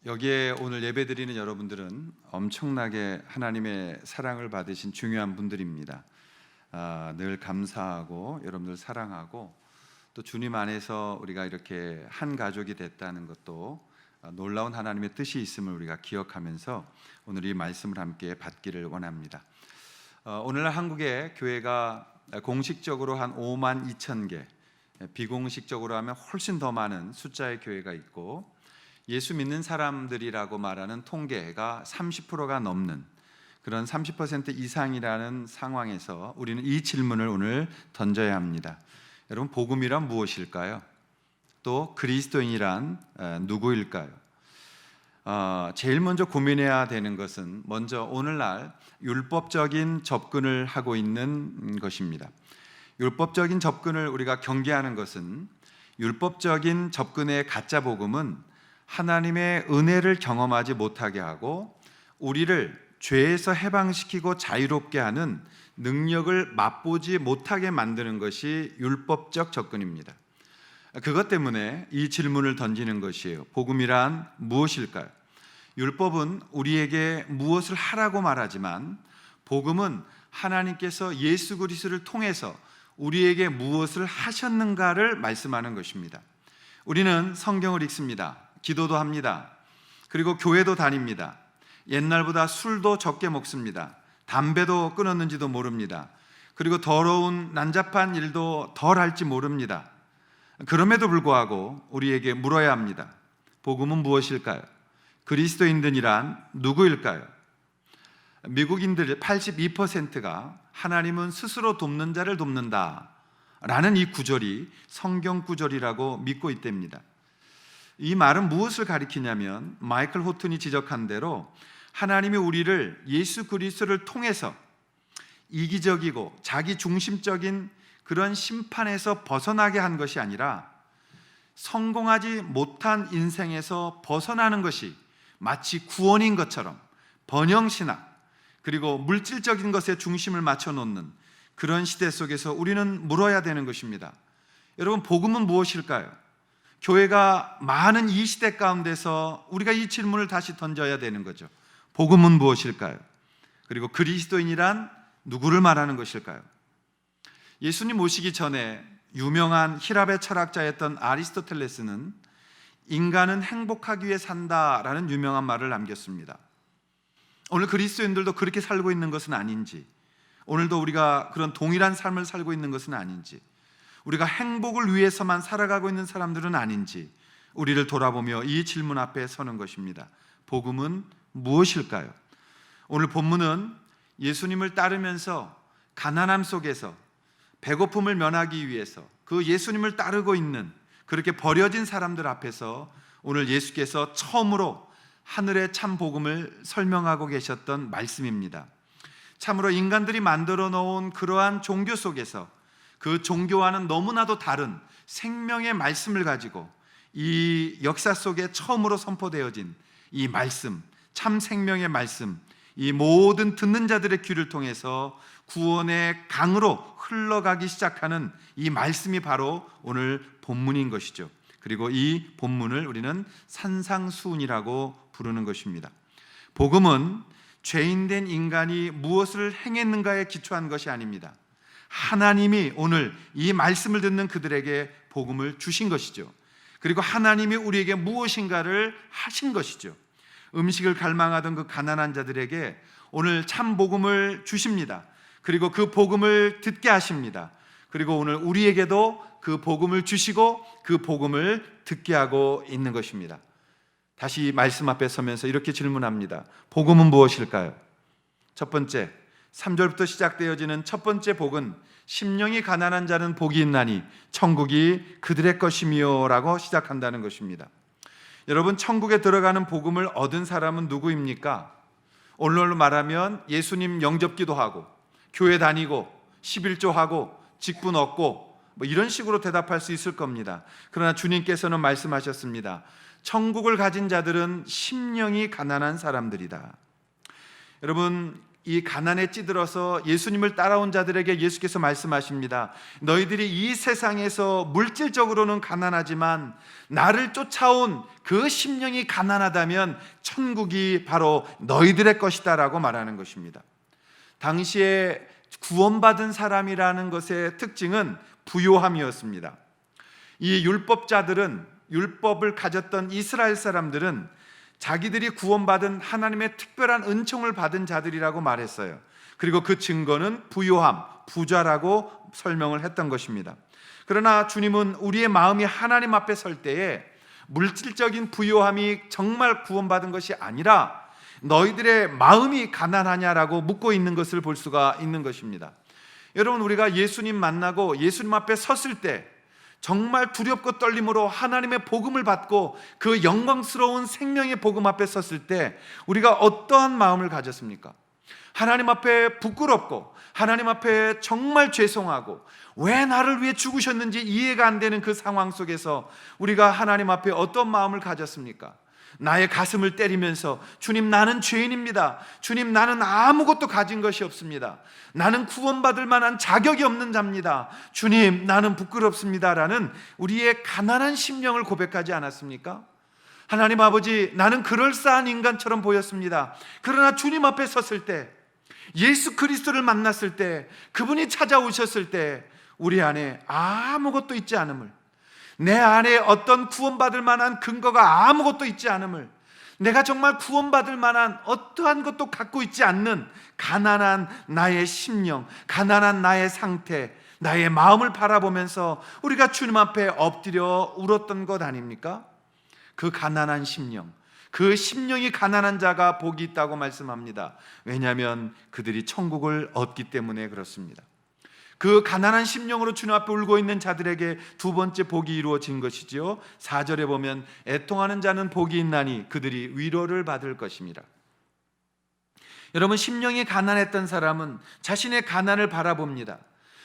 여기에 오늘 예배드리는 여러분들은 엄청나게 하나님의 사랑을 받으신 중요한 분들입니다. 늘 감사하고 여러분들 사랑하고 또 주님 안에서 우리가 이렇게 한 가족이 됐다는 것도 놀라운 하나님의 뜻이 있음을 우리가 기억하면서 오늘 이 말씀을 함께 받기를 원합니다. 오늘날 한국의 교회가 공식적으로 한 5만 2천 개, 비공식적으로 하면 훨씬 더 많은 숫자의 교회가 있고, 예수 믿는 사람들이라고 말하는 통계가 30%가 넘는 그런 30% 이상이라는 상황에서 우리는 이 질문을 오늘 던져야 합니다. 여러분, 복음이란 무엇일까요? 또 그리스도인이란 누구일까요? 제일 먼저 고민해야 되는 것은 먼저 오늘날 율법적인 접근을 하고 있는 것입니다. 율법적인 접근을 우리가 경계하는 것은, 율법적인 접근의 가짜 복음은 하나님의 은혜를 경험하지 못하게 하고 우리를 죄에서 해방시키고 자유롭게 하는 능력을 맛보지 못하게 만드는 것이 율법적 접근입니다. 그것 때문에 이 질문을 던지는 것이에요. 복음이란 무엇일까요? 율법은 우리에게 무엇을 하라고 말하지만, 복음은 하나님께서 예수 그리스도를 통해서 우리에게 무엇을 하셨는가를 말씀하는 것입니다. 우리는 성경을 읽습니다. 기도도 합니다. 그리고 교회도 다닙니다. 옛날보다 술도 적게 먹습니다. 담배도 끊었는지도 모릅니다. 그리고 더러운 난잡한 일도 덜 할지 모릅니다. 그럼에도 불구하고 우리에게 물어야 합니다. 복음은 무엇일까요? 그리스도인들이란 누구일까요? 미국인들 82%가 하나님은 스스로 돕는 자를 돕는다 라는 이 구절이 성경 구절이라고 믿고 있답니다. 이 말은 무엇을 가리키냐면, 마이클 호튼이 지적한 대로 하나님이 우리를 예수 그리스도를 통해서 이기적이고 자기 중심적인 그런 심판에서 벗어나게 한 것이 아니라, 성공하지 못한 인생에서 벗어나는 것이 마치 구원인 것처럼 번영신학, 그리고 물질적인 것에 중심을 맞춰놓는 그런 시대 속에서 우리는 물어야 되는 것입니다. 여러분, 복음은 무엇일까요? 교회가 많은 이 시대 가운데서 우리가 이 질문을 다시 던져야 되는 거죠. 복음은 무엇일까요? 그리고 그리스도인이란 누구를 말하는 것일까요? 예수님 오시기 전에 유명한 히랍의 철학자였던 아리스토텔레스는 인간은 행복하기 위해 산다라는 유명한 말을 남겼습니다. 오늘 그리스도인들도 그렇게 살고 있는 것은 아닌지, 오늘도 우리가 그런 동일한 삶을 살고 있는 것은 아닌지, 우리가 행복을 위해서만 살아가고 있는 사람들은 아닌지 우리를 돌아보며 이 질문 앞에 서는 것입니다. 복음은 무엇일까요? 오늘 본문은 예수님을 따르면서 가난함 속에서 배고픔을 면하기 위해서 그 예수님을 따르고 있는 그렇게 버려진 사람들 앞에서 오늘 예수께서 처음으로 하늘의 참 복음을 설명하고 계셨던 말씀입니다. 참으로 인간들이 만들어 놓은 그러한 종교 속에서 그 종교와는 너무나도 다른 생명의 말씀을 가지고 이 역사 속에 처음으로 선포되어진 이 말씀, 참 생명의 말씀, 이 모든 듣는 자들의 귀를 통해서 구원의 강으로 흘러가기 시작하는 이 말씀이 바로 오늘 본문인 것이죠. 그리고 이 본문을 우리는 산상수훈이라고 부르는 것입니다. 복음은 죄인된 인간이 무엇을 행했는가에 기초한 것이 아닙니다. 하나님이 오늘 이 말씀을 듣는 그들에게 복음을 주신 것이죠. 그리고 하나님이 우리에게 무엇인가를 하신 것이죠. 음식을 갈망하던 그 가난한 자들에게 오늘 참 복음을 주십니다. 그리고 그 복음을 듣게 하십니다. 그리고 오늘 우리에게도 그 복음을 주시고 그 복음을 듣게 하고 있는 것입니다. 다시 말씀 앞에 서면서 이렇게 질문합니다. 복음은 무엇일까요? 첫 번째, 3절부터 시작되어지는 첫 번째 복은 심령이 가난한 자는 복이 있나니 천국이 그들의 것이며 라고 시작한다는 것입니다. 여러분, 천국에 들어가는 복음을 얻은 사람은 누구입니까? 오늘날로 말하면 예수님 영접기도 하고 교회 다니고 11조하고 직분 얻고 이런 식으로 대답할 수 있을 겁니다. 그러나 주님께서는 말씀하셨습니다. 천국을 가진 자들은 심령이 가난한 사람들이다. 여러분, 이 가난에 찌들어서 예수님을 따라온 자들에게 예수께서 말씀하십니다. 너희들이 이 세상에서 물질적으로는 가난하지만 나를 쫓아온 그 심령이 가난하다면 천국이 바로 너희들의 것이다 라고 말하는 것입니다. 당시에 구원받은 사람이라는 것의 특징은 부요함이었습니다. 이 율법자들은, 율법을 가졌던 이스라엘 사람들은 자기들이 구원받은 하나님의 특별한 은총을 받은 자들이라고 말했어요. 그리고 그 증거는 부요함, 부자라고 설명을 했던 것입니다. 그러나 주님은 우리의 마음이 하나님 앞에 설 때에 물질적인 부요함이 정말 구원받은 것이 아니라 너희들의 마음이 가난하냐라고 묻고 있는 것을 볼 수가 있는 것입니다. 여러분, 우리가 예수님 만나고 예수님 앞에 섰을 때 정말 두렵고 떨림으로 하나님의 복음을 받고 그 영광스러운 생명의 복음 앞에 섰을 때 우리가 어떠한 마음을 가졌습니까? 하나님 앞에 부끄럽고 하나님 앞에 정말 죄송하고 왜 나를 위해 죽으셨는지 이해가 안 되는 그 상황 속에서 우리가 하나님 앞에 어떤 마음을 가졌습니까? 나의 가슴을 때리면서 주님, 나는 죄인입니다. 주님, 나는 아무것도 가진 것이 없습니다. 나는 구원받을 만한 자격이 없는 자입니다. 주님, 나는 부끄럽습니다 라는 우리의 가난한 심령을 고백하지 않았습니까? 하나님 아버지, 나는 그럴싸한 인간처럼 보였습니다. 그러나 주님 앞에 섰을 때, 예수 그리스도를 만났을 때, 그분이 찾아오셨을 때 우리 안에 아무것도 있지 않음을, 내 안에 어떤 구원받을 만한 근거가 아무것도 있지 않음을, 내가 정말 구원받을 만한 어떠한 것도 갖고 있지 않는 가난한 나의 심령, 가난한 나의 상태, 나의 마음을 바라보면서 우리가 주님 앞에 엎드려 울었던 것 아닙니까? 그 가난한 심령, 그 심령이 가난한 자가 복이 있다고 말씀합니다. 왜냐하면 그들이 천국을 얻기 때문에 그렇습니다. 그 가난한 심령으로 주님 앞에 울고 있는 자들에게 두 번째 복이 이루어진 것이지요. 4절에 보면 애통하는 자는 복이 있나니 그들이 위로를 받을 것입니다. 여러분, 심령이 가난했던 사람은 자신의 가난을 바라봅니다.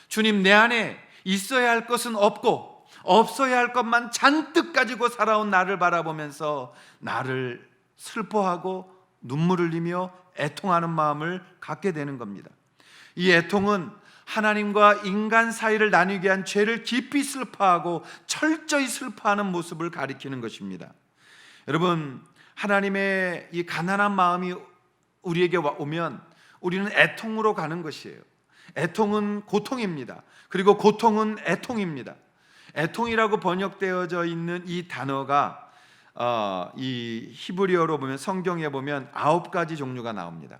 주님, 내 안에 있어야 할 것은 없고 없어야 할 것만 잔뜩 가지고 살아온 나를 바라보면서 나를 슬퍼하고 눈물을 흘리며 애통하는 마음을 갖게 되는 겁니다. 이 애통은 하나님과 인간 사이를 나뉘게 한 죄를 깊이 슬퍼하고 철저히 슬퍼하는 모습을 가리키는 것입니다. 여러분, 하나님의 이 가난한 마음이 우리에게 오면 우리는 애통으로 가는 것이에요. 애통은 고통입니다. 그리고 고통은 애통입니다. 애통이라고 번역되어져 있는 이 단어가 이 히브리어로 보면, 성경에 보면 9가지 종류가 나옵니다.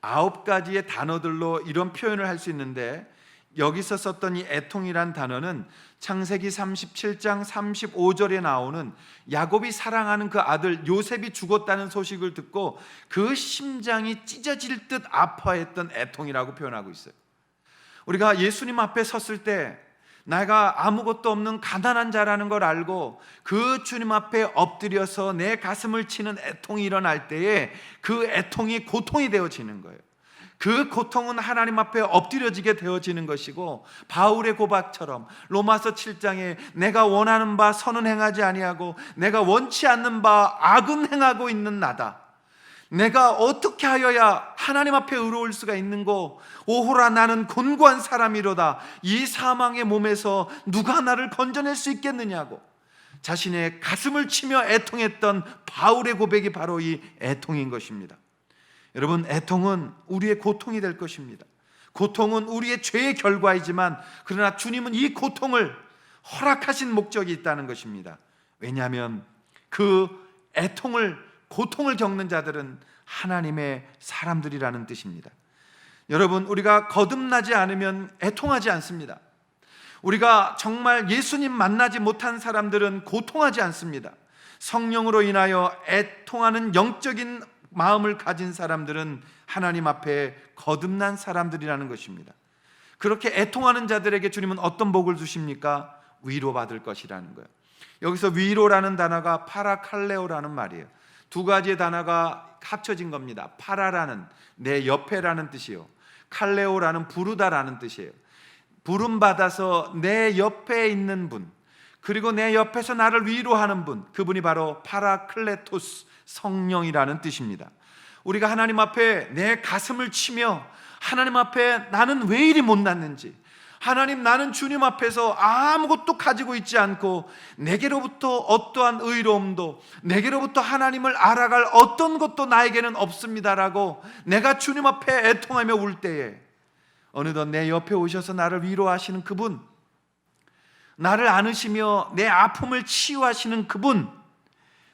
9가지의 단어들로 이런 표현을 할 수 있는데, 여기서 썼던 이 애통이란 단어는 창세기 37장 35절에 나오는 야곱이 사랑하는 그 아들 요셉이 죽었다는 소식을 듣고 그 심장이 찢어질 듯 아파했던 애통이라고 표현하고 있어요. 우리가 예수님 앞에 섰을 때 내가 아무것도 없는 가난한 자라는 걸 알고 그 주님 앞에 엎드려서 내 가슴을 치는 애통이 일어날 때에 그 애통이 고통이 되어지는 거예요. 그 고통은 하나님 앞에 엎드려지게 되어지는 것이고, 바울의 고백처럼 로마서 7장에 내가 원하는 바 선은 행하지 아니하고 내가 원치 않는 바 악은 행하고 있는 나다. 내가 어떻게 하여야 하나님 앞에 의로울 수가 있는고, 오호라 나는 곤고한 사람이로다. 이 사망의 몸에서 누가 나를 건져낼 수 있겠느냐고 자신의 가슴을 치며 애통했던 바울의 고백이 바로 이 애통인 것입니다. 여러분, 애통은 우리의 고통이 될 것입니다. 고통은 우리의 죄의 결과이지만, 그러나 주님은 이 고통을 허락하신 목적이 있다는 것입니다. 왜냐하면 그 고통을 겪는 자들은 하나님의 사람들이라는 뜻입니다. 여러분, 우리가 거듭나지 않으면 애통하지 않습니다. 우리가 정말 예수님 만나지 못한 사람들은 고통하지 않습니다. 성령으로 인하여 애통하는 영적인 마음을 가진 사람들은 하나님 앞에 거듭난 사람들이라는 것입니다. 그렇게 애통하는 자들에게 주님은 어떤 복을 주십니까? 위로받을 것이라는 거예요. 여기서 위로라는 단어가 파라칼레오라는 말이에요. 두 가지의 단어가 합쳐진 겁니다. 파라라는 내 옆에라는 뜻이요, 칼레오라는 부르다라는 뜻이에요. 부름받아서 내 옆에 있는 분, 그리고 내 옆에서 나를 위로하는 분, 그분이 바로 파라클레토스, 성령이라는 뜻입니다. 우리가 하나님 앞에 내 가슴을 치며 하나님 앞에 나는 왜 이리 못났는지, 하나님, 나는 주님 앞에서 아무것도 가지고 있지 않고 내게로부터 어떠한 의로움도, 내게로부터 하나님을 알아갈 어떤 것도 나에게는 없습니다라고 내가 주님 앞에 애통하며 울 때에 어느덧 내 옆에 오셔서 나를 위로하시는 그분, 나를 안으시며 내 아픔을 치유하시는 그분,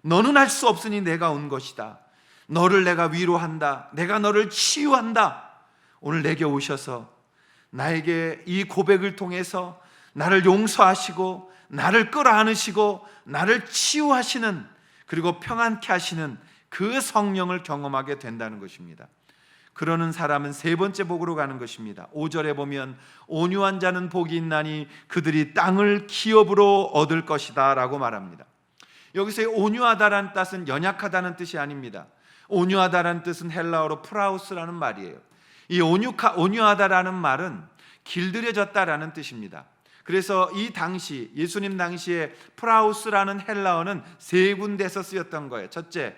너는 할 수 없으니 내가 온 것이다, 너를 내가 위로한다, 내가 너를 치유한다, 오늘 내게 오셔서 나에게 이 고백을 통해서 나를 용서하시고 나를 끌어안으시고 나를 치유하시는, 그리고 평안케 하시는 그 성령을 경험하게 된다는 것입니다. 그러는 사람은 세 번째 복으로 가는 것입니다. 5절에 보면 온유한 자는 복이 있나니 그들이 땅을 기업으로 얻을 것이다 라고 말합니다. 여기서의 온유하다라는 뜻은 연약하다는 뜻이 아닙니다. 온유하다라는 뜻은 헬라어로 프라우스라는 말이에요. 이 온유하다라는 말은 길들여졌다라는 뜻입니다. 그래서 이 당시, 예수님 당시에 프라우스라는 헬라어는 세 군데에서 쓰였던 거예요. 첫째,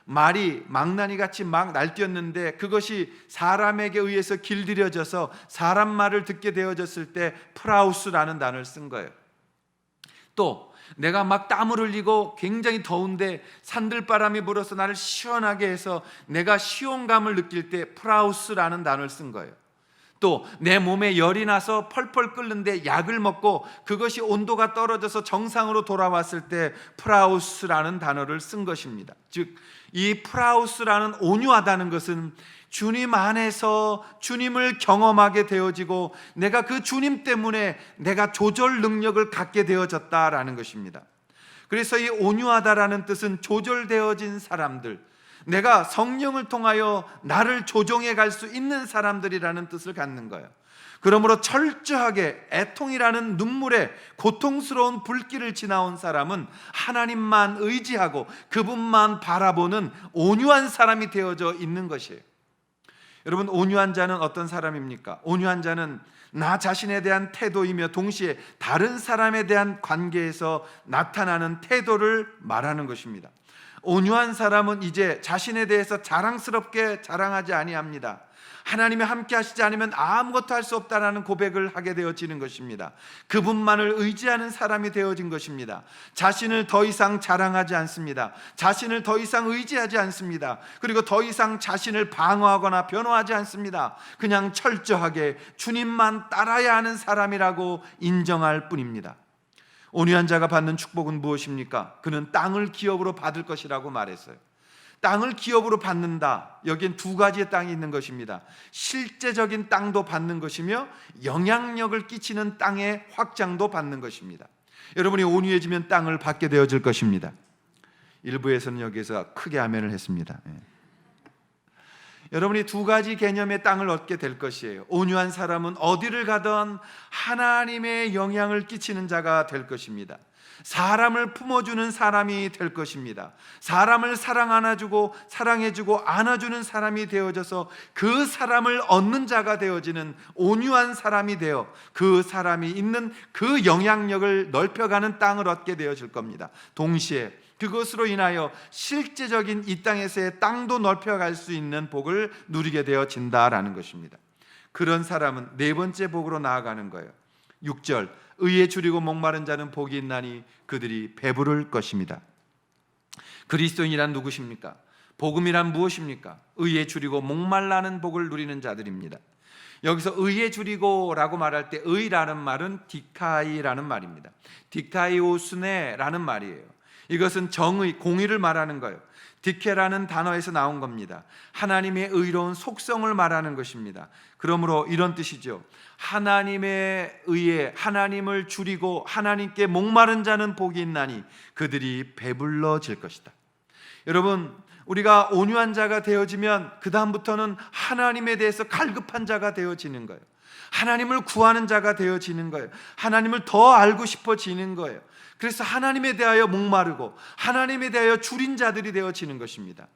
말이 망나니 같이 막 날뛰었는데 그것이 사람에게 의해서 길들여져서 사람 말을 듣게 되어졌을 때 프라우스라는 단어를 쓴 거예요. 또 내가 막 땀을 흘리고 굉장히 더운데 산들바람이 불어서 나를 시원하게 해서 내가 시원감을 느낄 때 프라우스라는 단어를 쓴 거예요. 또 내 몸에 열이 나서 펄펄 끓는데 약을 먹고 그것이 온도가 떨어져서 정상으로 돌아왔을 때 프라우스라는 단어를 쓴 것입니다. 즉, 이 프라우스라는 온유하다는 것은 주님 안에서 주님을 경험하게 되어지고 내가 그 주님 때문에 내가 조절 능력을 갖게 되어졌다라는 것입니다. 그래서 이 온유하다라는 뜻은 조절되어진 사람들, 내가 성령을 통하여 나를 조정해 갈 수 있는 사람들이라는 뜻을 갖는 거예요. 그러므로 철저하게 애통이라는 눈물의 고통스러운 불길을 지나온 사람은 하나님만 의지하고 그분만 바라보는 온유한 사람이 되어져 있는 것이에요. 여러분, 온유한 자는 어떤 사람입니까? 온유한 자는 나 자신에 대한 태도이며 동시에 다른 사람에 대한 관계에서 나타나는 태도를 말하는 것입니다. 온유한 사람은 이제 자신에 대해서 자랑스럽게 자랑하지 아니합니다. 하나님이 함께 하시지 않으면 아무것도 할 수 없다라는 고백을 하게 되어지는 것입니다. 그분만을 의지하는 사람이 되어진 것입니다. 자신을 더 이상 자랑하지 않습니다. 자신을 더 이상 의지하지 않습니다. 그리고 더 이상 자신을 방어하거나 변호하지 않습니다. 그냥 철저하게 주님만 따라야 하는 사람이라고 인정할 뿐입니다. 온유한 자가 받는 축복은 무엇입니까? 그는 땅을 기업으로 받을 것이라고 말했어요. 땅을 기업으로 받는다. 여기엔 두 가지의 땅이 있는 것입니다. 실제적인 땅도 받는 것이며 영향력을 끼치는 땅의 확장도 받는 것입니다. 여러분이 온유해지면 땅을 받게 되어질 것입니다. 일부에서는 여기에서 크게 아멘을 했습니다. 여러분이 두 가지 개념의 땅을 얻게 될 것이에요. 온유한 사람은 어디를 가든 하나님의 영향을 끼치는 자가 될 것입니다. 사람을 품어주는 사람이 될 것입니다. 사람을 사랑해주고 안아주는 사람이 되어져서 그 사람을 얻는 자가 되어지는 온유한 사람이 되어 그 사람이 있는 그 영향력을 넓혀가는 땅을 얻게 되어질 겁니다. 동시에 그것으로 인하여 실제적인 이 땅에서의 땅도 넓혀갈 수 있는 복을 누리게 되어진다라는 것입니다. 그런 사람은 네 번째 복으로 나아가는 거예요. 6절, 의에 줄이고 목마른 자는 복이 있나니 그들이 배부를 것입니다. 그리스도인이란 누구십니까? 복음이란 무엇입니까? 의에 줄이고 목말라는 복을 누리는 자들입니다. 여기서 의에 줄이고라고 말할 때 의라는 말은 디카이라는 말입니다. 디카이오스네라는 말이에요. 이것은 정의, 공의를 말하는 거예요. 디케라는 단어에서 나온 겁니다. 하나님의 의로운 속성을 말하는 것입니다. 그러므로 이런 뜻이죠. 하나님의 의에 하나님을 줄이고 하나님께 목마른 자는 복이 있나니 그들이 배불러질 것이다. 여러분, 우리가 온유한 자가 되어지면 그 다음부터는 하나님에 대해서 갈급한 자가 되어지는 거예요. 하나님을 구하는 자가 되어지는 거예요. 하나님을 더 알고 싶어지는 거예요. 그래서 하나님에 대하여 목마르고 하나님에 대하여 줄인 자들이 되어지는 것입니다.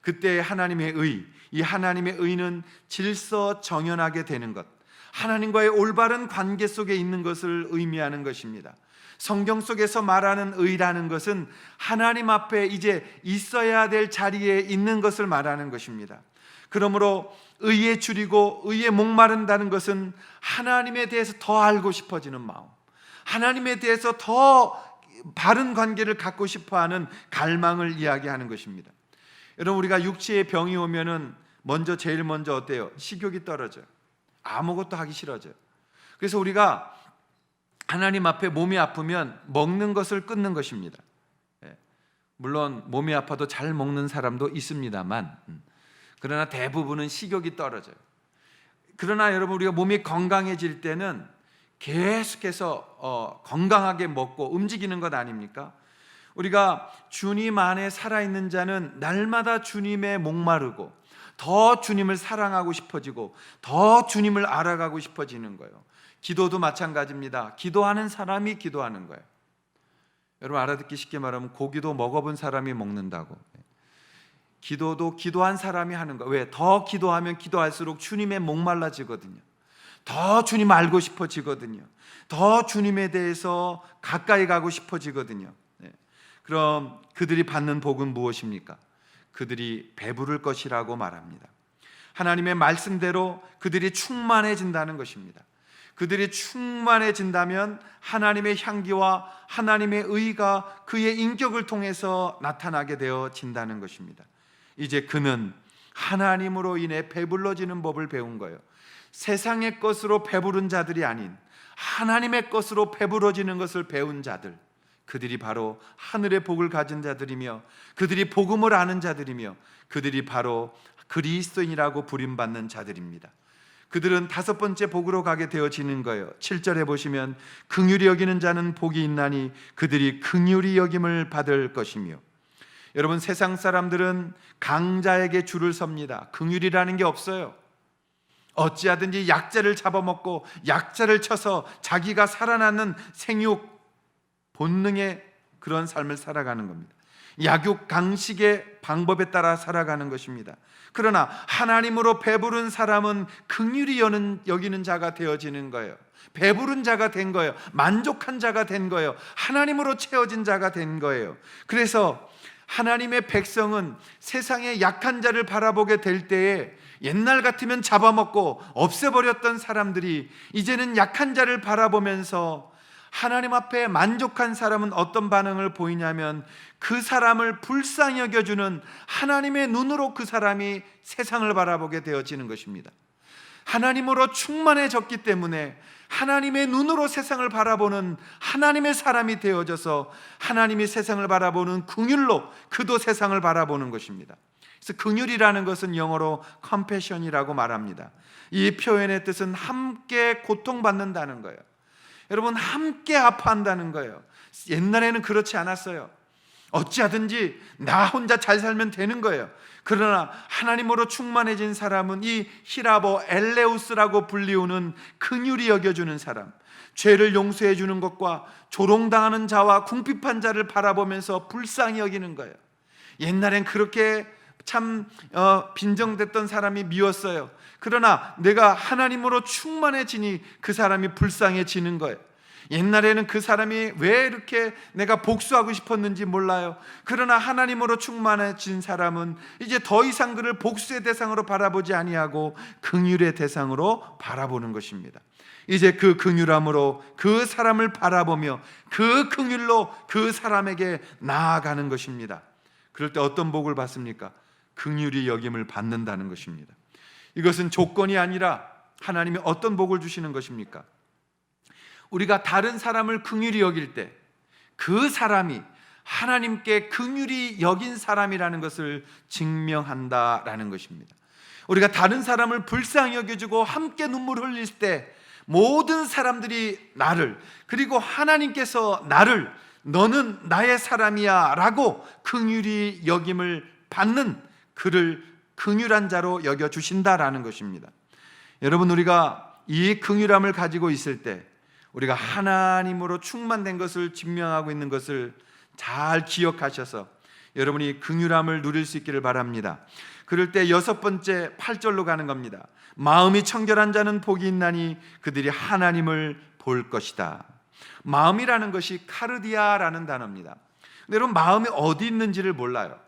그때 하나님의 의, 이 하나님의 의는 질서 정연하게 되는 것, 하나님과의 올바른 관계 속에 있는 것을 의미하는 것입니다. 성경 속에서 말하는 의라는 것은 하나님 앞에 이제 있어야 될 자리에 있는 것을 말하는 것입니다. 그러므로 의에 줄이고 의에 목마른다는 것은 하나님에 대해서 더 알고 싶어지는 마음, 하나님에 대해서 더 바른 관계를 갖고 싶어하는 갈망을 이야기하는 것입니다. 여러분, 우리가 육체에 병이 오면은 제일 먼저 어때요? 식욕이 떨어져요. 아무것도 하기 싫어져요. 그래서 우리가 하나님 앞에 몸이 아프면 먹는 것을 끊는 것입니다. 물론 몸이 아파도 잘 먹는 사람도 있습니다만, 그러나 대부분은 식욕이 떨어져요. 그러나 여러분, 우리가 몸이 건강해질 때는 계속해서 건강하게 먹고 움직이는 것 아닙니까? 우리가 주님 안에 살아있는 자는 날마다 주님에 목마르고 더 주님을 사랑하고 싶어지고 더 주님을 알아가고 싶어지는 거예요. 기도도 마찬가지입니다. 기도하는 사람이 기도하는 거예요. 여러분, 알아듣기 쉽게 말하면 고기도 먹어본 사람이 먹는다고. 기도도 기도한 사람이 하는 거예요. 왜? 더 기도하면 기도할수록 주님의 목말라지거든요. 더 주님 알고 싶어지거든요. 더 주님에 대해서 가까이 가고 싶어지거든요. 그럼 그들이 받는 복은 무엇입니까? 그들이 배부를 것이라고 말합니다. 하나님의 말씀대로 그들이 충만해진다는 것입니다. 그들이 충만해진다면 하나님의 향기와 하나님의 의가 그의 인격을 통해서 나타나게 되어진다는 것입니다. 이제 그는 하나님으로 인해 배불러지는 법을 배운 거예요. 세상의 것으로 배부른 자들이 아닌 하나님의 것으로 배부러지는 것을 배운 자들, 그들이 바로 하늘의 복을 가진 자들이며 그들이 복음을 아는 자들이며 그들이 바로 그리스도인이라고 부름받는 자들입니다. 그들은 다섯 번째 복으로 가게 되어지는 거예요. 7절에 보시면 긍휼히 여기는 자는 복이 있나니 그들이 긍휼히 여김을 받을 것이며. 여러분, 세상 사람들은 강자에게 줄을 섭니다. 긍휼이라는 게 없어요. 어찌하든지 약자를 잡아먹고 약자를 쳐서 자기가 살아나는 생육 본능의 그런 삶을 살아가는 겁니다. 약육 강식의 방법에 따라 살아가는 것입니다. 그러나 하나님으로 배부른 사람은 긍휼히 여기는 자가 되어지는 거예요. 배부른 자가 된 거예요. 만족한 자가 된 거예요. 하나님으로 채워진 자가 된 거예요. 그래서 하나님의 백성은 세상의 약한 자를 바라보게 될 때에 옛날 같으면 잡아먹고 없애버렸던 사람들이 이제는 약한 자를 바라보면서 하나님 앞에 만족한 사람은 어떤 반응을 보이냐면 그 사람을 불쌍히 여겨주는 하나님의 눈으로 그 사람이 세상을 바라보게 되어지는 것입니다. 하나님으로 충만해졌기 때문에 하나님의 눈으로 세상을 바라보는 하나님의 사람이 되어져서 하나님이 세상을 바라보는 긍휼로 그도 세상을 바라보는 것입니다. 그래서 긍휼이라는 것은 영어로 compassion이라고 말합니다. 이 표현의 뜻은 함께 고통받는다는 거예요. 여러분, 함께 아파한다는 거예요. 옛날에는 그렇지 않았어요. 어찌하든지 나 혼자 잘 살면 되는 거예요. 그러나 하나님으로 충만해진 사람은 이 히라보 엘레우스라고 불리우는 긍휼히 여겨주는 사람, 죄를 용서해 주는 것과 조롱당하는 자와 궁핍한 자를 바라보면서 불쌍히 여기는 거예요. 옛날엔 그렇게 참 빈정댔던 사람이 미웠어요. 그러나 내가 하나님으로 충만해지니 그 사람이 불쌍해지는 거예요. 옛날에는 그 사람이 왜 이렇게 내가 복수하고 싶었는지 몰라요. 그러나 하나님으로 충만해진 사람은 이제 더 이상 그를 복수의 대상으로 바라보지 아니하고 긍휼의 대상으로 바라보는 것입니다. 이제 그 긍휼함으로 그 사람을 바라보며 그 긍휼로 그 사람에게 나아가는 것입니다. 그럴 때 어떤 복을 받습니까? 긍휼히 여김을 받는다는 것입니다. 이것은 조건이 아니라 하나님이 어떤 복을 주시는 것입니까? 우리가 다른 사람을 긍휼히 여길 때 그 사람이 하나님께 긍휼히 여긴 사람이라는 것을 증명한다라는 것입니다. 우리가 다른 사람을 불쌍히 여겨주고 함께 눈물 흘릴 때 모든 사람들이 나를, 그리고 하나님께서 나를 너는 나의 사람이야 라고 긍휼히 여김을 받는 그를 긍휼한 자로 여겨주신다라는 것입니다. 여러분, 우리가 이 긍휼함을 가지고 있을 때 우리가 하나님으로 충만된 것을 증명하고 있는 것을 잘 기억하셔서 여러분이 긍휼함을 누릴 수 있기를 바랍니다. 그럴 때 여섯 번째 8절로 가는 겁니다. 마음이 청결한 자는 복이 있나니 그들이 하나님을 볼 것이다. 마음이라는 것이 카르디아라는 단어입니다. 근데 여러분, 마음이 어디 있는지를 몰라요.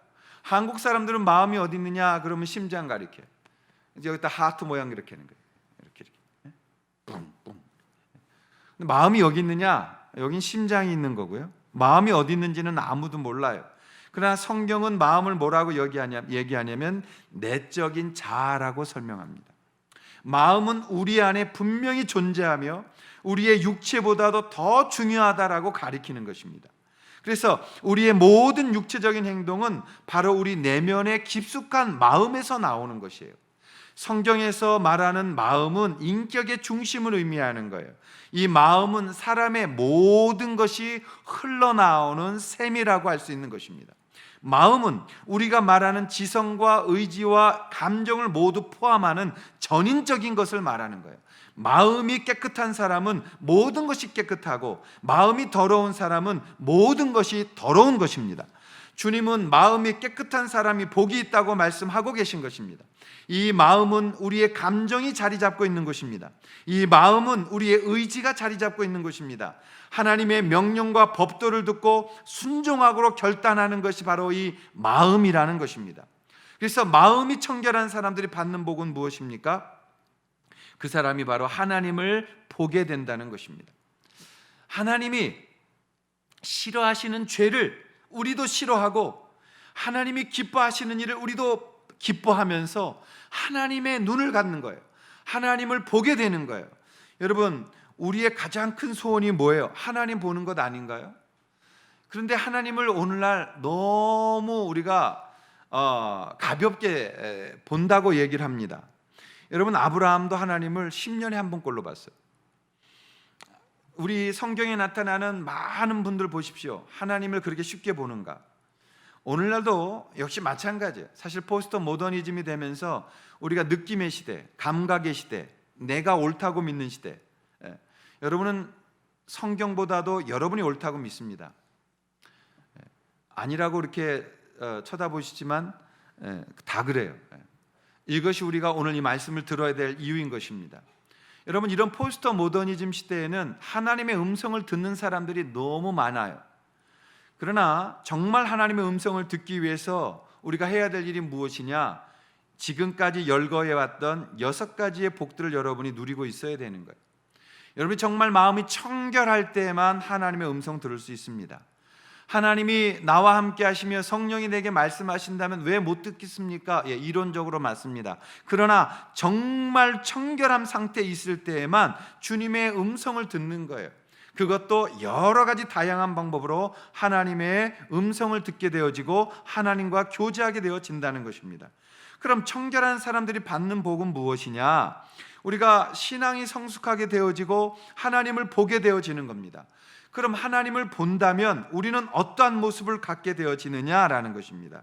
한국 사람들은 마음이 어디 있느냐 그러면 심장 가리켜요. 이제 여기다 하트 모양 이렇게 하는 거예요. 이렇게 뿡뿡. 근데 마음이 여기 있느냐? 여긴 심장이 있는 거고요. 마음이 어디 있는지는 아무도 몰라요. 그러나 성경은 마음을 뭐라고 얘기하냐면 내적인 자아라고 설명합니다. 마음은 우리 안에 분명히 존재하며 우리의 육체보다도 더 중요하다라고 가리키는 것입니다. 그래서 우리의 모든 육체적인 행동은 바로 우리 내면의 깊숙한 마음에서 나오는 것이에요. 성경에서 말하는 마음은 인격의 중심을 의미하는 거예요. 이 마음은 사람의 모든 것이 흘러나오는 셈이라고 할 수 있는 것입니다. 마음은 우리가 말하는 지성과 의지와 감정을 모두 포함하는 전인적인 것을 말하는 거예요. 마음이 깨끗한 사람은 모든 것이 깨끗하고 마음이 더러운 사람은 모든 것이 더러운 것입니다. 주님은 마음이 깨끗한 사람이 복이 있다고 말씀하고 계신 것입니다. 이 마음은 우리의 감정이 자리 잡고 있는 것입니다. 이 마음은 우리의 의지가 자리 잡고 있는 것입니다. 하나님의 명령과 법도를 듣고 순종하고 결단하는 것이 바로 이 마음이라는 것입니다. 그래서 마음이 청결한 사람들이 받는 복은 무엇입니까? 그 사람이 바로 하나님을 보게 된다는 것입니다. 하나님이 싫어하시는 죄를 우리도 싫어하고 하나님이 기뻐하시는 일을 우리도 기뻐하면서 하나님의 눈을 갖는 거예요. 하나님을 보게 되는 거예요. 여러분, 우리의 가장 큰 소원이 뭐예요? 하나님 보는 것 아닌가요? 그런데 하나님을 오늘날 너무 우리가 가볍게 본다고 얘기를 합니다. 여러분, 아브라함도 하나님을 10년에 한 번꼴로 봤어요. 우리 성경에 나타나는 많은 분들 보십시오. 하나님을 그렇게 쉽게 보는가? 오늘날도 역시 마찬가지예요. 사실 포스트 모더니즘이 되면서 우리가 느낌의 시대, 감각의 시대, 내가 옳다고 믿는 시대. 여러분은 성경보다도 여러분이 옳다고 믿습니다. 아니라고 이렇게 쳐다보시지만 다 그래요. 이것이 우리가 오늘 이 말씀을 들어야 될 이유인 것입니다. 여러분, 이런 포스트 모더니즘 시대에는 하나님의 음성을 듣는 사람들이 너무 많아요. 그러나 정말 하나님의 음성을 듣기 위해서 우리가 해야 될 일이 무엇이냐? 지금까지 열거해왔던 6가지의 복들을 여러분이 누리고 있어야 되는 거예요. 여러분이 정말 마음이 청결할 때만 하나님의 음성 들을 수 있습니다. 하나님이 나와 함께 하시며 성령이 내게 말씀하신다면 왜 못 듣겠습니까? 이론적으로 맞습니다. 그러나 정말 청결한 상태에 있을 때에만 주님의 음성을 듣는 거예요. 그것도 여러 가지 다양한 방법으로 하나님의 음성을 듣게 되어지고 하나님과 교제하게 되어진다는 것입니다. 그럼 청결한 사람들이 받는 복은 무엇이냐? 우리가 신앙이 성숙하게 되어지고 하나님을 보게 되어지는 겁니다. 그럼 하나님을 본다면 우리는 어떠한 모습을 갖게 되어지느냐라는 것입니다.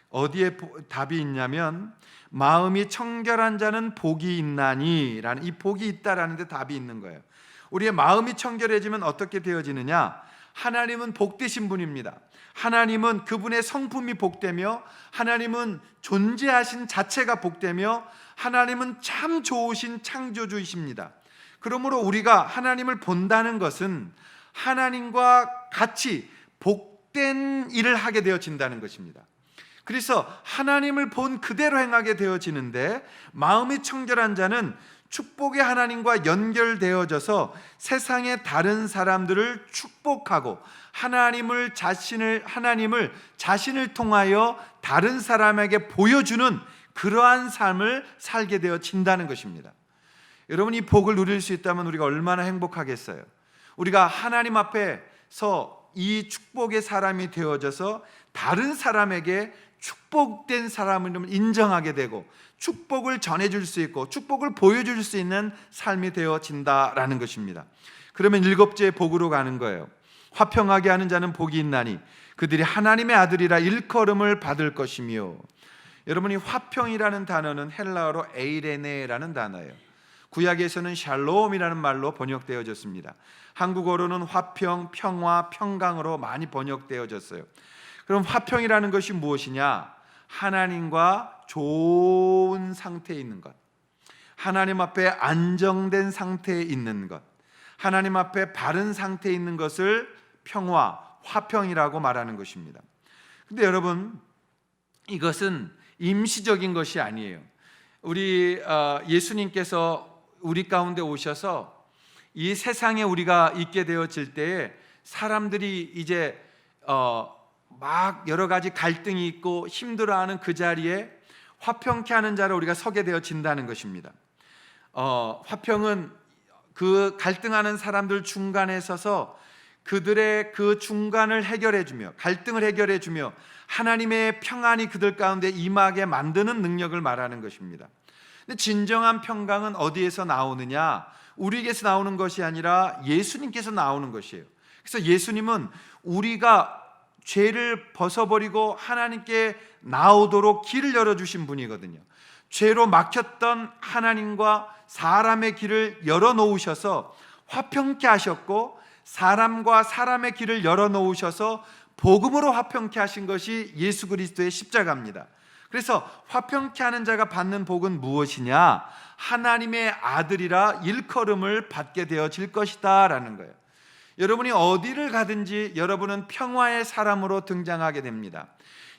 어디에 답이 있냐면 마음이 청결한 자는 복이 있나니 라는, 이 복이 있다라는 데 답이 있는 거예요. 우리의 마음이 청결해지면 어떻게 되어지느냐? 하나님은 복되신 분입니다. 하나님은 그분의 성품이 복되며 하나님은 존재하신 자체가 복되며 하나님은 참 좋으신 창조주이십니다. 그러므로 우리가 하나님을 본다는 것은 하나님과 같이 복된 일을 하게 되어진다는 것입니다. 그래서 하나님을 본 그대로 행하게 되어지는데 하나님이 청결한 자는 축복의 하나님과 연결되어져서 세상의 다른 사람들을 축복하고 하나님을 자신을 통하여 다른 사람에게 보여주는 그러한 삶을 살게 되어진다는 것입니다. 여러분, 이 복을 누릴 수 있다면 우리가 얼마나 행복하겠어요. 우리가 하나님 앞에서 이 축복의 사람이 되어져서 다른 사람에게 축복된 사람을 인정하게 되고 축복을 전해줄 수 있고 축복을 보여줄 수 있는 삶이 되어진다라는 것입니다. 그러면 7째 복으로 가는 거예요. 화평하게 하는 자는 복이 있나니 그들이 하나님의 아들이라 일컬음을 받을 것이며. 여러분이 화평이라는 단어는 헬라어로 에이레네라는 단어예요. 구약에서는 샬롬이라는 말로 번역되어졌습니다. 한국어로는 화평, 평화, 평강으로 많이 번역되어졌어요. 그럼 화평이라는 것이 무엇이냐? 하나님과 좋은 상태에 있는 것, 하나님 앞에 안정된 상태에 있는 것, 하나님 앞에 바른 상태에 있는 것을 평화, 화평이라고 말하는 것입니다. 근데 여러분, 이것은 임시적인 것이 아니에요. 우리 예수님께서 우리 가운데 오셔서 이 세상에 우리가 있게 되어질 때에 사람들이 이제 막 여러 가지 갈등이 있고 힘들어하는 그 자리에 화평케 하는 자로 우리가 서게 되어진다는 것입니다. 화평은 그 갈등하는 사람들 중간에 서서 그들의 그 중간을 해결해주며 갈등을 해결해주며 하나님의 평안이 그들 가운데 임하게 만드는 능력을 말하는 것입니다. 근데 진정한 평강은 어디에서 나오느냐? 우리에게서 나오는 것이 아니라 예수님께서 나오는 것이에요. 그래서 예수님은 우리가 죄를 벗어버리고 하나님께 나오도록 길을 열어주신 분이거든요. 죄로 막혔던 하나님과 사람의 길을 열어놓으셔서 화평케 하셨고, 사람과 사람의 길을 열어놓으셔서 복음으로 화평케 하신 것이 예수 그리스도의 십자가입니다. 그래서 화평케 하는 자가 받는 복은 무엇이냐? 하나님의 아들이라 일컬음을 받게 되어질 것이다 라는 거예요. 여러분이 어디를 가든지 여러분은 평화의 사람으로 등장하게 됩니다.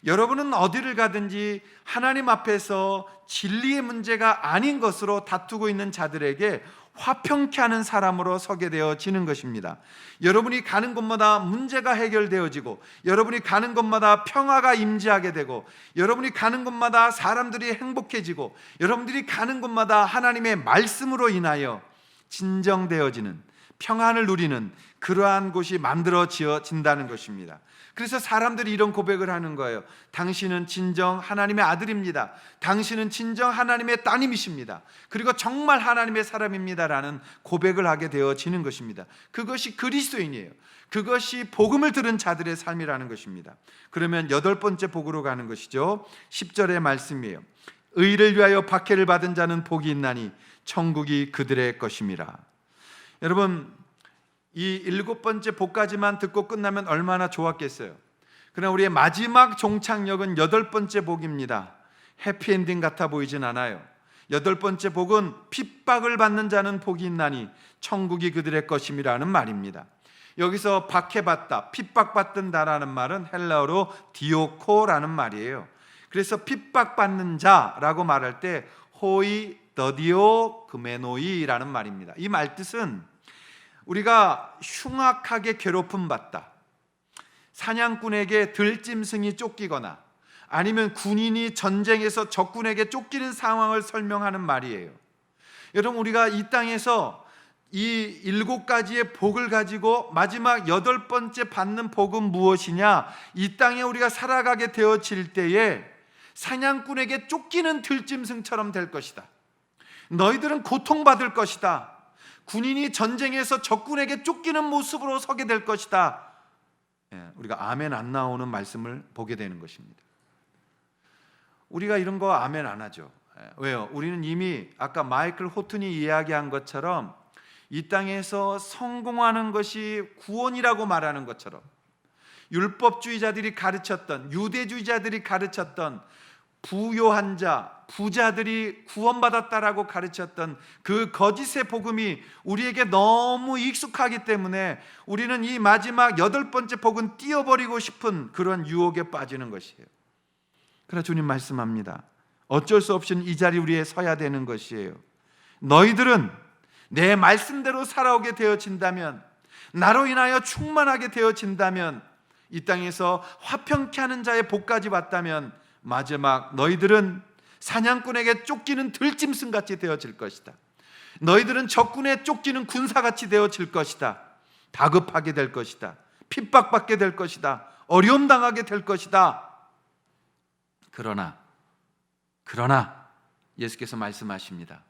여러분은 어디를 가든지 하나님 앞에서 진리의 문제가 아닌 것으로 다투고 있는 자들에게 화평케 하는 사람으로 서게 되어지는 것입니다. 여러분이 가는 곳마다 문제가 해결되어지고, 여러분이 가는 곳마다 평화가 임재하게 되고, 여러분이 가는 곳마다 사람들이 행복해지고, 여러분들이 가는 곳마다 하나님의 말씀으로 인하여 진정되어지는, 평안을 누리는 그러한 곳이 만들어진다는 것입니다. 그래서 사람들이 이런 고백을 하는 거예요. 당신은 진정 하나님의 아들입니다. 당신은 진정 하나님의 따님이십니다. 그리고 정말 하나님의 사람입니다라는 고백을 하게 되어지는 것입니다. 그것이 그리스도인이에요. 그것이 복음을 들은 자들의 삶이라는 것입니다. 그러면 8번째 복으로 가는 것이죠. 10절의 말씀이에요. 의를 위하여 박해를 받은 자는 복이 있나니 천국이 그들의 것임이라. 여러분, 이 7번째 복까지만 듣고 끝나면 얼마나 좋았겠어요. 그러나 우리의 마지막 종착역은 8번째 복입니다. 해피엔딩 같아 보이진 않아요. 8번째 복은 핍박을 받는 자는 복이 있나니 천국이 그들의 것임이라는 말입니다. 여기서 박해받다, 핍박받는다라는 말은 헬라어로 디오코라는 말이에요. 그래서 핍박받는 자라고 말할 때 호이 더디오 그메노이라는 말입니다. 이 말 뜻은 우리가 흉악하게 괴롭힘 받다, 사냥꾼에게 들짐승이 쫓기거나 아니면 군인이 전쟁에서 적군에게 쫓기는 상황을 설명하는 말이에요. 여러분, 우리가 이 땅에서 이 7가지의 복을 가지고 마지막 8번째 받는 복은 무엇이냐? 이 땅에 우리가 살아가게 되어질 때에 사냥꾼에게 쫓기는 들짐승처럼 될 것이다. 너희들은 고통받을 것이다. 군인이 전쟁에서 적군에게 쫓기는 모습으로 서게 될 것이다. 우리가 아멘 안 나오는 말씀을 보게 되는 것입니다. 우리가 이런 거 아멘 안 하죠. 왜요? 우리는 이미 아까 마이클 호튼이 이야기한 것처럼 이 땅에서 성공하는 것이 구원이라고 말하는 것처럼, 율법주의자들이 가르쳤던, 유대주의자들이 가르쳤던, 부요한 자, 부자들이 구원받았다라고 가르쳤던 그 거짓의 복음이 우리에게 너무 익숙하기 때문에 우리는 이 마지막 8번째 복은 띄워버리고 싶은 그런 유혹에 빠지는 것이에요. 그러나 주님 말씀합니다. 어쩔 수 없이 이 자리 우리에 서야 되는 것이에요. 너희들은 내 말씀대로 살아오게 되어진다면, 나로 인하여 충만하게 되어진다면, 이 땅에서 화평케 하는 자의 복까지 받다면 마지막 너희들은 사냥꾼에게 쫓기는 들짐승같이 되어질 것이다. 너희들은 적군에 쫓기는 군사같이 되어질 것이다. 다급하게 될 것이다. 핍박받게 될 것이다. 어려움 당하게 될 것이다. 그러나 예수께서 말씀하십니다.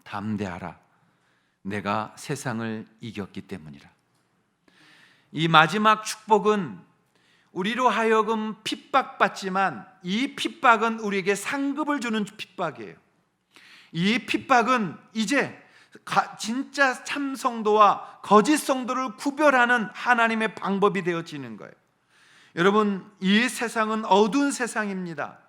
담대하라. 내가 세상을 이겼기 때문이라. 이 마지막 축복은 우리로 하여금 핍박받지만 이 핍박은 우리에게 상급을 주는 핍박이에요. 이 핍박은 이제 진짜 참 성도와 거짓 성도를 구별하는 하나님의 방법이 되어지는 거예요. 여러분, 이 세상은 어두운 세상입니다.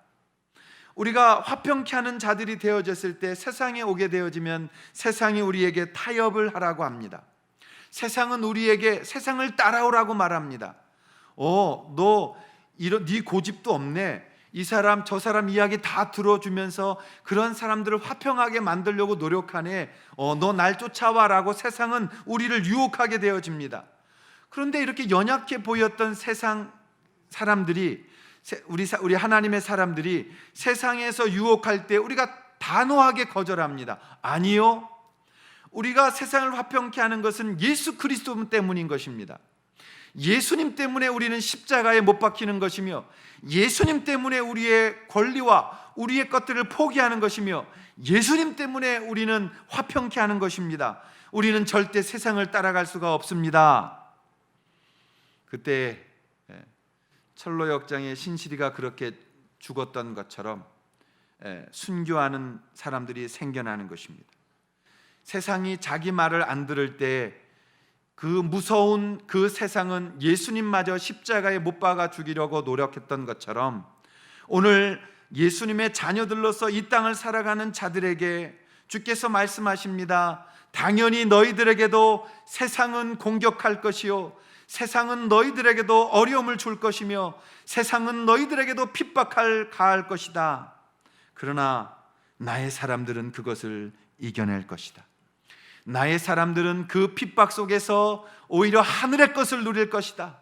우리가 화평케 하는 자들이 되어졌을 때, 세상에 오게 되어지면 세상이 우리에게 타협을 하라고 합니다. 세상은 우리에게 세상을 따라오라고 말합니다. 너 네 고집도 없네. 이 사람 저 사람 이야기 다 들어주면서 그런 사람들을 화평하게 만들려고 노력하네. 너 날 쫓아와라고 세상은 우리를 유혹하게 되어집니다. 그런데 이렇게 연약해 보였던 세상 사람들이, 우리 하나님의 사람들이 세상에서 유혹할 때 우리가 단호하게 거절합니다. 아니요, 우리가 세상을 화평케 하는 것은 예수 그리스도 때문인 것입니다. 예수님 때문에 우리는 십자가에 못 박히는 것이며, 예수님 때문에 우리의 권리와 우리의 것들을 포기하는 것이며, 예수님 때문에 우리는 화평케 하는 것입니다. 우리는 절대 세상을 따라갈 수가 없습니다. 그때 철로 역장의 신실이가 그렇게 죽었던 것처럼 순교하는 사람들이 생겨나는 것입니다. 세상이 자기 말을 안 들을 때 그 무서운 그 세상은 예수님마저 십자가에 못 박아 죽이려고 노력했던 것처럼, 오늘 예수님의 자녀들로서 이 땅을 살아가는 자들에게 주께서 말씀하십니다. 당연히 너희들에게도 세상은 공격할 것이요, 세상은 너희들에게도 어려움을 줄 것이며, 세상은 너희들에게도 가할 것이다. 그러나 나의 사람들은 그것을 이겨낼 것이다. 나의 사람들은 그 핍박 속에서 오히려 하늘의 것을 누릴 것이다.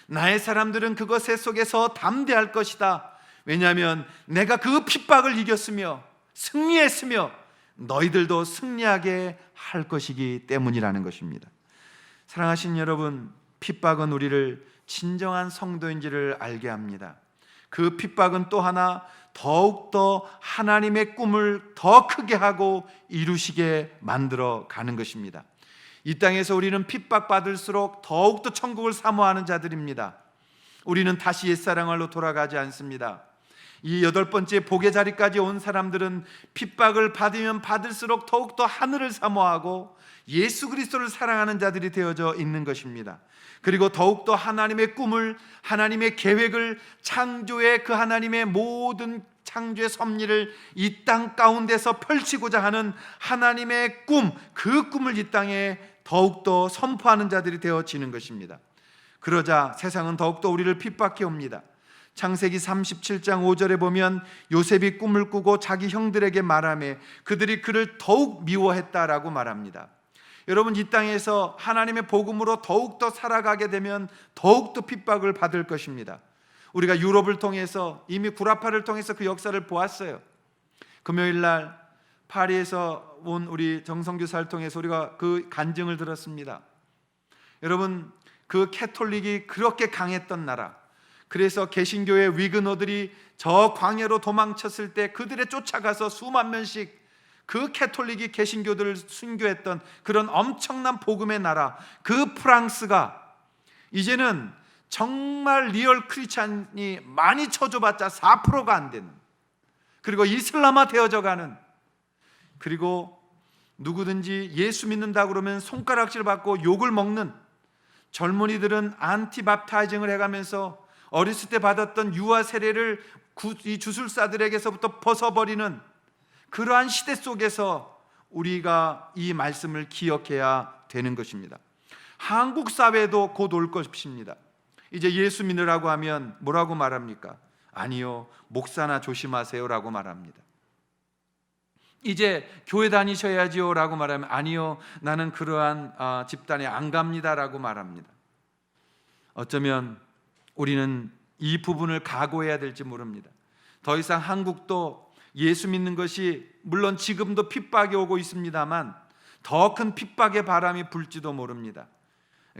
나의 사람들은 그것 속에서 담대할 것이다. 왜냐하면 내가 그 핍박을 이겼으며 승리했으며 너희들도 승리하게 할 것이기 때문이라는 것입니다. 사랑하신 여러분, 핍박은 우리를 진정한 성도인지를 알게 합니다. 그 핍박은 또 하나 더욱더 하나님의 꿈을 더 크게 하고 이루시게 만들어 가는 것입니다. 이 땅에서 우리는 핍박받을수록 더욱더 천국을 사모하는 자들입니다. 우리는 다시 옛사랑으로 돌아가지 않습니다. 이 8번째 복의 자리까지 온 사람들은 핍박을 받으면 받을수록 더욱더 하늘을 사모하고 예수 그리스도를 사랑하는 자들이 되어져 있는 것입니다. 그리고 더욱더 하나님의 꿈을, 하나님의 계획을, 창조의 그 하나님의 모든 창조의 섭리를 이 땅 가운데서 펼치고자 하는 하나님의 꿈, 그 꿈을 이 땅에 더욱더 선포하는 자들이 되어지는 것입니다. 그러자 세상은 더욱더 우리를 핍박해 옵니다. 창세기 37장 5절에 보면 요셉이 꿈을 꾸고 자기 형들에게 말하며 그들이 그를 더욱 미워했다라고 말합니다. 여러분, 이 땅에서 하나님의 복음으로 더욱더 살아가게 되면 더욱더 핍박을 받을 것입니다. 우리가 유럽을 통해서, 이미 구라파를 통해서 그 역사를 보았어요. 금요일 날 파리에서 온 우리 정성교사를 통해서 우리가 그 간증을 들었습니다. 여러분, 그 캐톨릭이 그렇게 강했던 나라, 그래서 개신교의 위그너들이 저 광야로 도망쳤을 때 그들에 쫓아가서 수만 명씩 그 캐톨릭이 개신교들을 순교했던 그런 엄청난 복음의 나라, 그 프랑스가 이제는 정말 리얼 크리스찬이 많이 쳐줘봤자 4%가 안 되는, 그리고 이슬람화 되어져 가는, 그리고 누구든지 예수 믿는다 그러면 손가락질 받고 욕을 먹는, 젊은이들은 안티밥타이징을 해가면서 어렸을 때 받았던 유아 세례를 이 주술사들에게서부터 벗어버리는 그러한 시대 속에서 우리가 이 말씀을 기억해야 되는 것입니다. 한국 사회도 곧 올 것입니다. 이제 예수 믿으라고 하면 뭐라고 말합니까? 아니요, 목사나 조심하세요라고 말합니다. 이제 교회 다니셔야지요 라고 말하면 아니요, 나는 그러한 집단에 안 갑니다라고 말합니다. 어쩌면 우리는 이 부분을 각오해야 될지 모릅니다. 더 이상 한국도 예수 믿는 것이, 물론 지금도 핍박이 오고 있습니다만 더 큰 핍박의 바람이 불지도 모릅니다.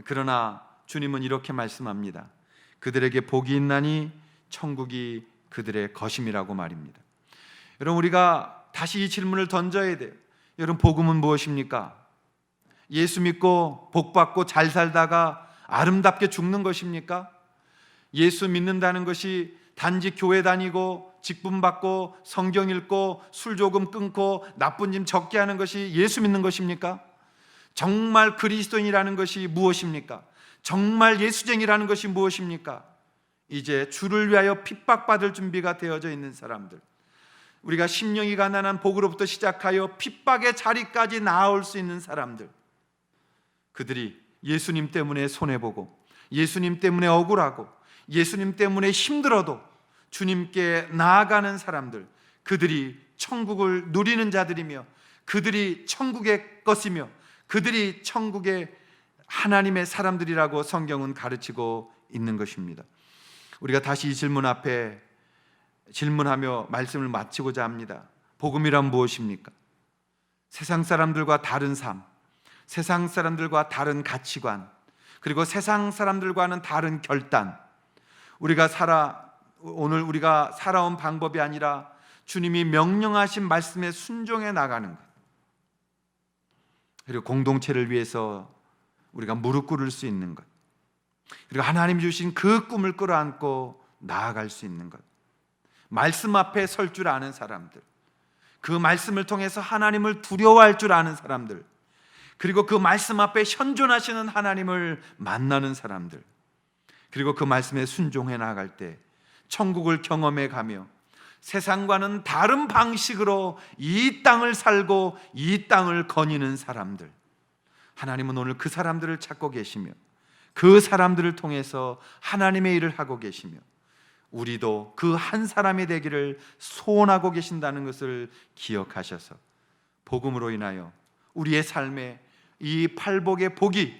그러나 주님은 이렇게 말씀합니다. 그들에게 복이 있나니 천국이 그들의 것임이라고 말입니다. 여러분, 우리가 다시 이 질문을 던져야 돼요. 여러분, 복음은 무엇입니까? 예수 믿고 복 받고 잘 살다가 아름답게 죽는 것입니까? 예수 믿는다는 것이 단지 교회 다니고 직분 받고 성경 읽고 술 조금 끊고 나쁜 짐 적게 하는 것이 예수 믿는 것입니까? 정말 그리스도인이라는 것이 무엇입니까? 정말 예수쟁이라는 것이 무엇입니까? 이제 주를 위하여 핍박받을 준비가 되어져 있는 사람들, 우리가 심령이 가난한 복으로부터 시작하여 핍박의 자리까지 나아올 수 있는 사람들, 그들이 예수님 때문에 손해보고 예수님 때문에 억울하고 예수님 때문에 힘들어도 주님께 나아가는 사람들, 그들이 천국을 누리는 자들이며 그들이 천국의 것이며 그들이 천국의 하나님의 사람들이라고 성경은 가르치고 있는 것입니다. 우리가 다시 이 질문 앞에 질문하며 말씀을 마치고자 합니다. 복음이란 무엇입니까? 세상 사람들과 다른 삶, 세상 사람들과 다른 가치관, 그리고 세상 사람들과는 다른 결단, 오늘 우리가 살아온 방법이 아니라 주님이 명령하신 말씀에 순종해 나가는 것, 그리고 공동체를 위해서 우리가 무릎 꿇을 수 있는 것, 그리고 하나님 주신 그 꿈을 끌어안고 나아갈 수 있는 것, 말씀 앞에 설 줄 아는 사람들, 그 말씀을 통해서 하나님을 두려워할 줄 아는 사람들, 그리고 그 말씀 앞에 현존하시는 하나님을 만나는 사람들, 그리고 그 말씀에 순종해 나갈 때 천국을 경험해 가며 세상과는 다른 방식으로 이 땅을 살고 이 땅을 거니는 사람들, 하나님은 오늘 그 사람들을 찾고 계시며 그 사람들을 통해서 하나님의 일을 하고 계시며 우리도 그 한 사람이 되기를 소원하고 계신다는 것을 기억하셔서 복음으로 인하여 우리의 삶에 이 팔복의 복이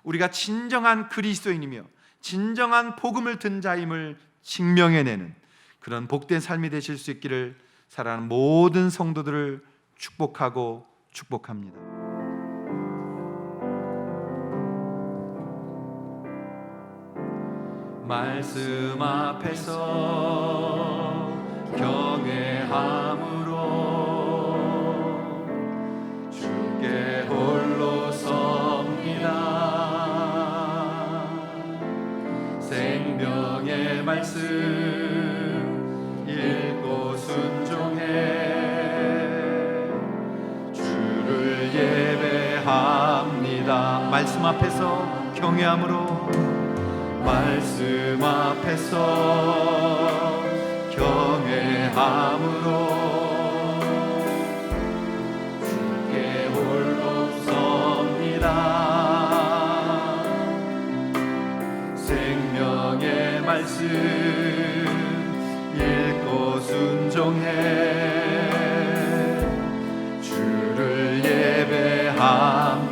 우리가 진정한 그리스도인이며 진정한 복음을 든 자임을 증명해내는 그런 복된 삶이 되실 수 있기를 사랑하는 모든 성도들을 축복하고 축복합니다. 말씀 앞에서 경외함으로 주께 홀로 섭니다. 생명의 말씀 읽고 순종해 주를 예배합니다. 말씀 앞에서 경외함으로, 말씀 앞에서 경외함으로 주께 홀로 섭니다. 생명의 말씀 읽고 순종해 주를 예배합니다.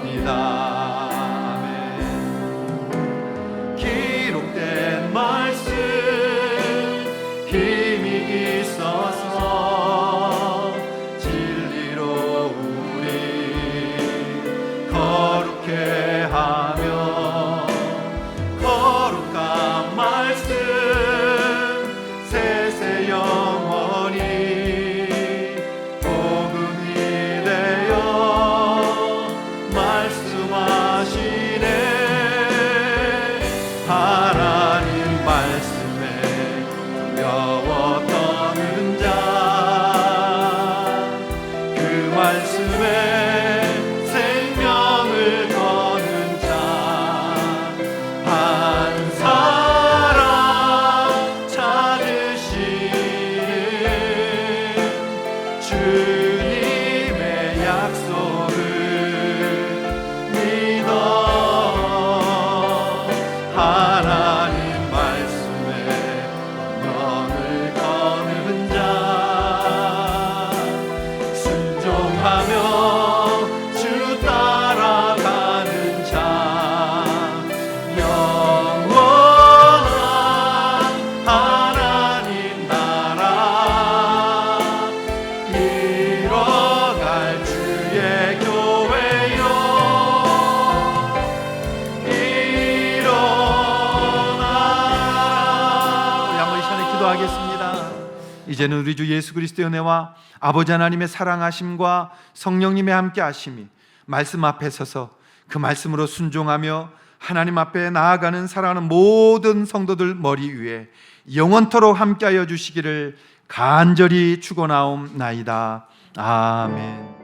말씀 힘이 있어서 진리로 우리 거룩해 하며 거룩한 말씀 세세 영원히 복음이 되어 말씀하시네. 하나님 말씀에 두려워 떠는 자, 그 말씀에 생명을 거는 자, 한 사람 찾으시는 주님의 약속을 믿어 하나님 말씀에 명을 거는 자, 순종하며 주 따라가는 자, 영원한 하나님 나라 이뤄갈 주의 교회요. 기도하겠습니다. 이제는 우리 주 예수 그리스도의 은혜와 아버지 하나님의 사랑하심과 성령님의 함께 하심이 말씀 앞에 서서 그 말씀으로 순종하며 하나님 앞에 나아가는 사랑하는 모든 성도들 머리 위에 영원토록 함께하여 주시기를 간절히 축원하옵나이다. 아멘.